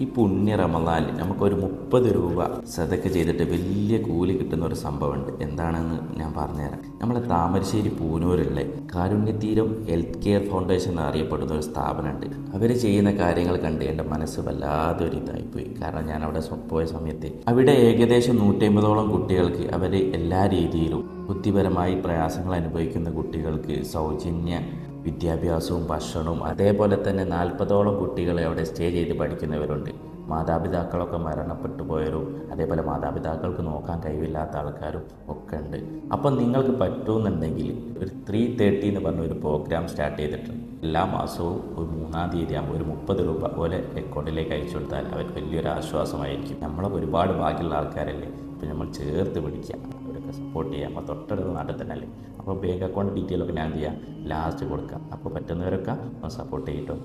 ഈ പുണ്യ റമദാനിൽ നമുക്കൊരു 30 രൂപ സദക്ക ചെയ്തിട്ട് വലിയ കൂലി കിട്ടുന്ന ഒരു സംഭവമുണ്ട്. എന്താണെന്ന് ഞാൻ പറഞ്ഞുതരാം. നമ്മളെ താമരശ്ശേരി പൂനൂരുള്ള കാരുണ്യതീരം ഹെൽത്ത് കെയർ ഫൗണ്ടേഷൻ എന്നറിയപ്പെടുന്ന ഒരു സ്ഥാപനമുണ്ട്. അവർ ചെയ്യുന്ന കാര്യങ്ങൾ കണ്ട് എൻ്റെ മനസ്സ് വല്ലാതെ ഒരു ഇതായിപ്പോയി. കാരണം ഞാൻ അവിടെ പോയ സമയത്ത് അവിടെ ഏകദേശം 150ഓളം കുട്ടികൾക്ക് അവർ എല്ലാ രീതിയിലും ബുദ്ധിപരമായി പ്രയാസങ്ങൾ അനുഭവിക്കുന്ന കുട്ടികൾക്ക് സൗജന്യ വിദ്യാഭ്യാസവും ഭക്ഷണവും, അതേപോലെ തന്നെ 40ഓളം കുട്ടികളെ അവിടെ സ്റ്റേ ചെയ്ത് പഠിക്കുന്നവരുണ്ട്. മാതാപിതാക്കളൊക്കെ മരണപ്പെട്ടു പോയവരും അതേപോലെ മാതാപിതാക്കൾക്ക് നോക്കാൻ കഴിവില്ലാത്ത ആൾക്കാരും ഒക്കെ ഉണ്ട്. അപ്പം നിങ്ങൾക്ക് പറ്റുമെന്നുണ്ടെങ്കിൽ ഒരു 330 എന്ന് പറഞ്ഞ ഒരു പ്രോഗ്രാം സ്റ്റാർട്ട് ചെയ്തിട്ടുണ്ട്. എല്ലാ മാസവും ഒരു 3-ാം തീയതി ആകുമ്പോൾ ഒരു 30 രൂപ പോലെ അക്കൗണ്ടിലേക്ക് അയച്ചു കൊടുത്താൽ അവർക്ക് വലിയൊരു ആശ്വാസമായിരിക്കും. നമ്മളൊക്കെ ഒരുപാട് ഭാഗ്യമുള്ള ആൾക്കാരല്ലേ, അപ്പോൾ നമ്മൾ ചേർത്ത് പിടിക്കുക, അവരൊക്കെ സപ്പോർട്ട് ചെയ്യുക. നമ്മൾ തൊട്ടടുത്ത നാട്ടിൽ തന്നെ അല്ലേ. അപ്പോൾ ബാങ്ക് അക്കൗണ്ട് ഡീറ്റെയിലൊക്കെ ഞാൻ എന്ത് ചെയ്യാം ലാസ്റ്റ് കൊടുക്കാം. അപ്പോൾ പറ്റുന്നവരൊക്കെ സപ്പോർട്ട് ചെയ്യട്ടോ.